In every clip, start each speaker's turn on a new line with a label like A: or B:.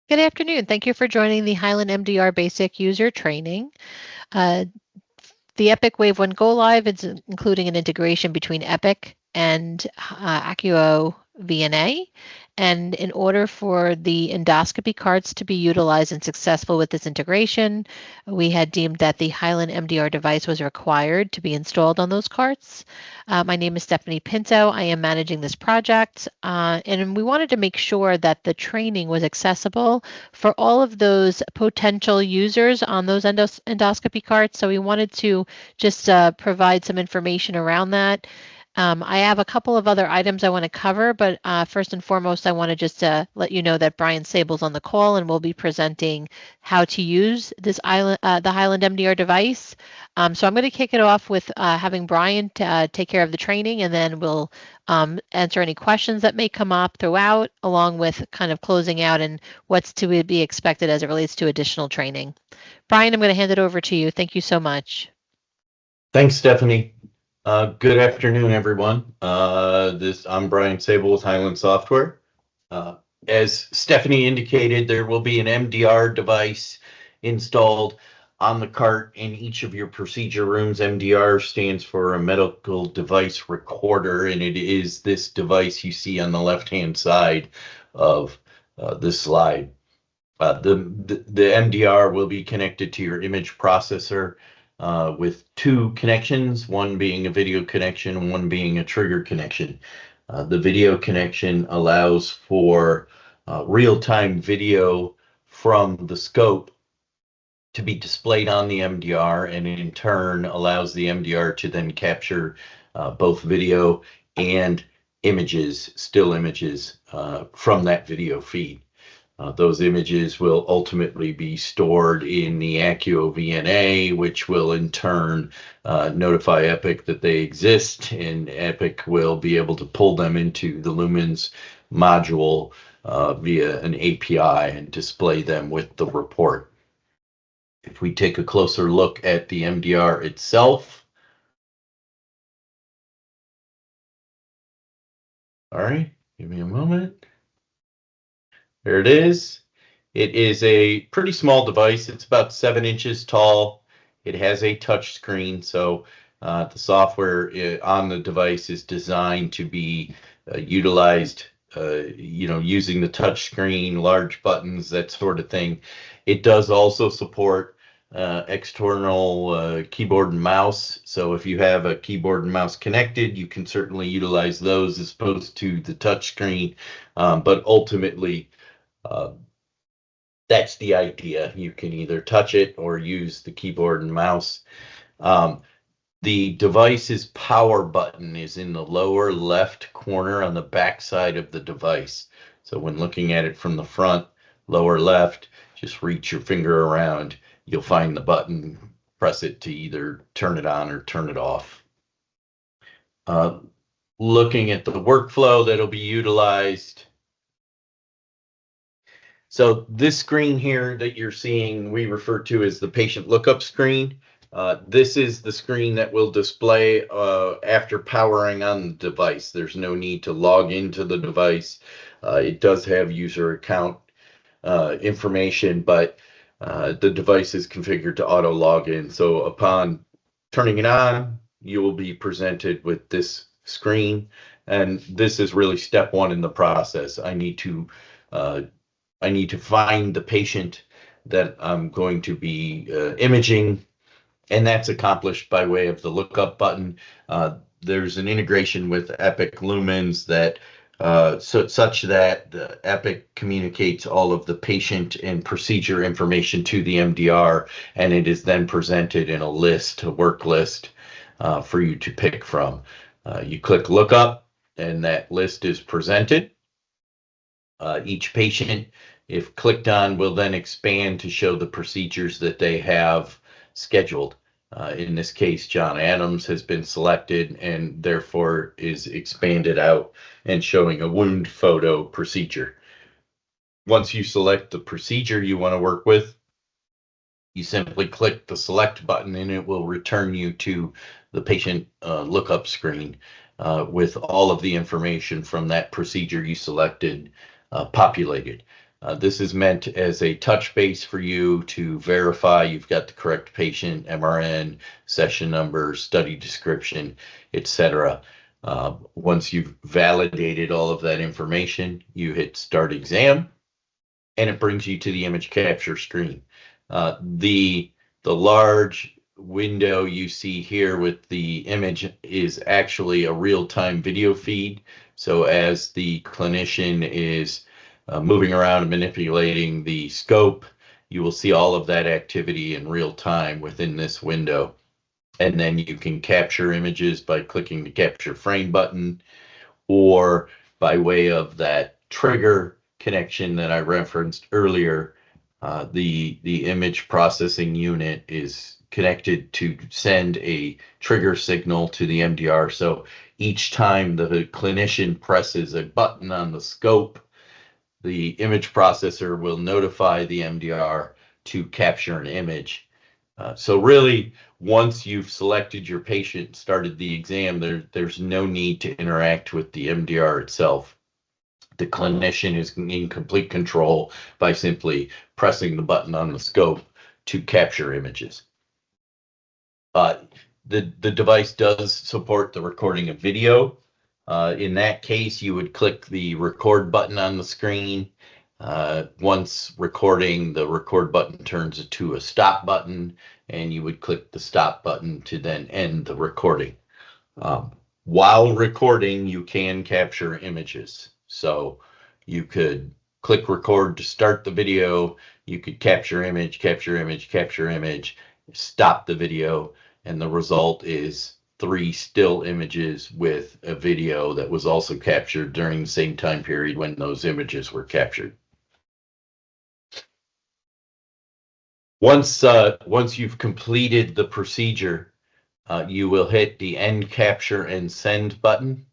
A: Good afternoon. Thank you for joining the Hyland MDR Basic User Training. Uh, the Epic Wave 1 Go Live is including an integration between Epic and Accuo VNA. And in order for the endoscopy carts to be utilized and successful with this integration, we had deemed that the Hyland MDR device was required to be installed on those carts. My name is Stephanie Pinto. I am managing this project, and we wanted to make sure that the training was accessible for all of those potential users on those endoscopy carts. So we wanted to just provide some information around that. I have a couple of other items I want to cover, but first and foremost, I want to just let you know that Brian Sable's on the call and will be presenting how to use this the Hyland MDR device. So I'm going to kick it off with having Brian take care of the training, and then we'll answer any questions that may come up throughout, along with kind of closing out and what's to be expected as it relates to additional training. Brian, I'm going to hand it over to you. Thank you so much.
B: Thanks, Stephanie. Good afternoon, everyone. I'm Brian Sable with Hyland Software. As Stephanie indicated, there will be an MDR device installed on the cart in each of your procedure rooms. MDR stands for a medical device recorder, and it is this device you see on the left-hand side of this slide. The MDR will be connected to your image processor with two connections, one being a video connection and one being a trigger connection. The video connection allows for real-time video from the scope to be displayed on the MDR, and in turn allows the MDR to then capture both video and images, still images from that video feed. Those images will ultimately be stored in the Accuo VNA, which will in turn notify Epic that they exist, and Epic will be able to pull them into the Lumens module via an API and display them with the report. If we take a closer look at the MDR itself, all right, give me a moment. There it is. It is a pretty small device. It's about 7 inches tall. It has a touch screen, so the software on the device is designed to be utilized, using the touch screen, large buttons, that sort of thing. It does also support external keyboard and mouse. So if you have a keyboard and mouse connected, you can certainly utilize those as opposed to the touch screen. But ultimately, that's the idea. You can either touch it or use the keyboard and mouse. The device's power button is in the lower left corner on the back side of the device. So when looking at it from the front, lower left, just reach your finger around. You'll find the button, press it to either turn it on or turn it off. Looking at the workflow that'll be utilized. So this screen here that you're seeing, we refer to as the patient lookup screen. This is the screen that will display after powering on the device. There's no need to log into the device. It does have user account information, but the device is configured to auto log in. So upon turning it on, you will be presented with this screen. And this is really step one in the process. I need to find the patient that I'm going to be imaging, and that's accomplished by way of the lookup button. There's an integration with Epic Lumens that such that the Epic communicates all of the patient and procedure information to the MDR, and it is then presented in a list, a work list, for you to pick from. You click lookup, and that list is presented. Each patient, if clicked on, will then expand to show the procedures that they have scheduled. In this case, John Adams has been selected and therefore is expanded out and showing a wound photo procedure. Once you select the procedure you want to work with, you simply click the select button and it will return you to the patient lookup screen with all of the information from that procedure you selected populated. This is meant as a touch base for you to verify you've got the correct patient, MRN, session number, study description, etc. Once you've validated all of that information, you hit Start Exam, and it brings you to the image capture screen. The large window you see here with the image is actually a real-time video feed. So as the clinician is moving around and manipulating the scope, you will see all of that activity in real time within this window. And then you can capture images by clicking the capture frame button, or by way of that trigger connection that I referenced earlier, the image processing unit is connected to send a trigger signal to the MDR. So each time the clinician presses a button on the scope, the image processor will notify the MDR to capture an image. So really, once you've selected your patient, started the exam, there's no need to interact with the MDR itself. The clinician is in complete control by simply pressing the button on the scope to capture images. The device does support the recording of video. In that case, you would click the record button on the screen. Once recording, the record button turns into a stop button, and you would click the stop button to then end the recording. While recording, you can capture images. So you could click record to start the video. You could capture image, capture image, capture image, stop the video, and the result is 3 still images with a video that was also captured during the same time period when those images were captured. Once you've completed the procedure, you will hit the end capture and send button,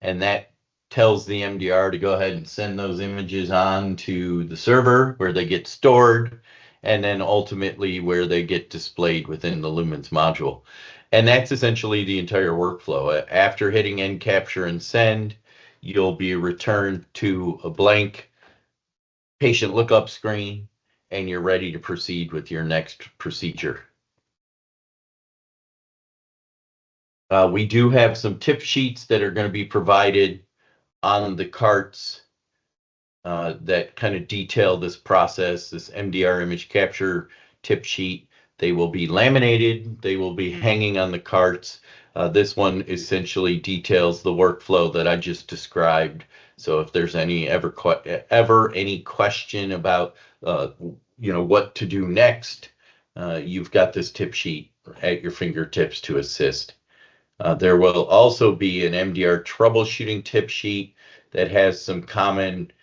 B: and that tells the MDR to go ahead and send those images on to the server where they get stored, and then ultimately where they get displayed within the Lumens module. And that's essentially the entire workflow. After hitting end capture and send, you'll be returned to a blank patient lookup screen, and you're ready to proceed with your next procedure. We do have some tip sheets that are going to be provided on the carts that kind of detail this process, this MDR image capture tip sheet. They will be laminated. They will be hanging on the carts. This one essentially details the workflow that I just described. So if there's ever any question about what to do next, you've got this tip sheet at your fingertips to assist. There will also be an MDR troubleshooting tip sheet that has some common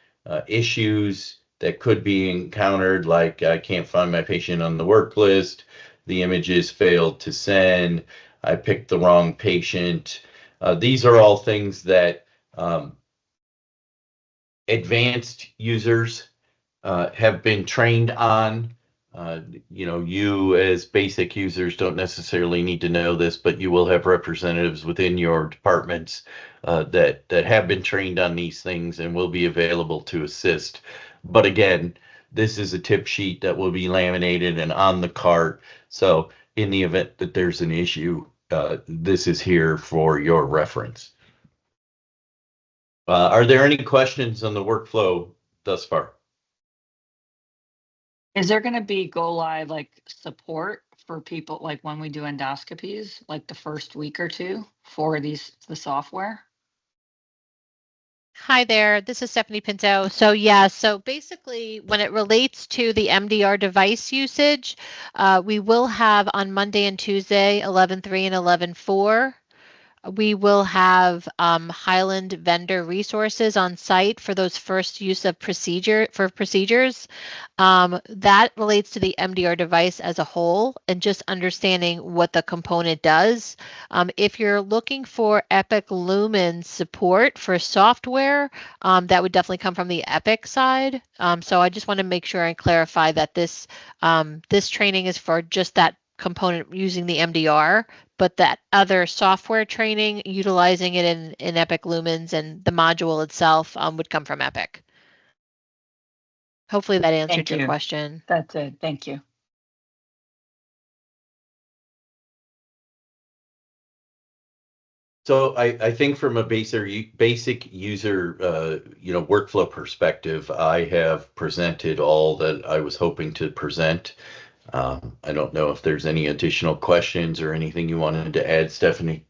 B: issues that could be encountered, like I can't find my patient on the work list, the images failed to send, I picked the wrong patient. These are all things that advanced users have been trained on. You as basic users don't necessarily need to know this, but you will have representatives within your departments that have been trained on these things and will be available to assist. But again, this is a tip sheet that will be laminated and on the cart. So in the event that there's an issue, this is here for your reference. Are there any questions on the workflow thus far?
C: Is there going to be go live support for people like when we do endoscopies, like the first week or two for the software?
A: Hi there, this is Stephanie Pinto. So basically when it relates to the MDR device usage, we will have on Monday and Tuesday, 11.3 and 11.4, we will have Hyland vendor resources on site for those first use of procedures. That relates to the MDR device as a whole and just understanding what the component does. If you're looking for Epic Lumens support for software, that would definitely come from the Epic side. So I just want to make sure and clarify that this training is for just that component using the MDR, but that other software training utilizing it in Epic Lumens and the module itself would come from Epic. Hopefully that answered
C: Thank
A: your
C: you.
A: question.
C: That's it. Thank you.
B: So I think from a basic user workflow perspective, I have presented all that I was hoping to present. I don't know if there's any additional questions or anything you wanted to add, Stephanie.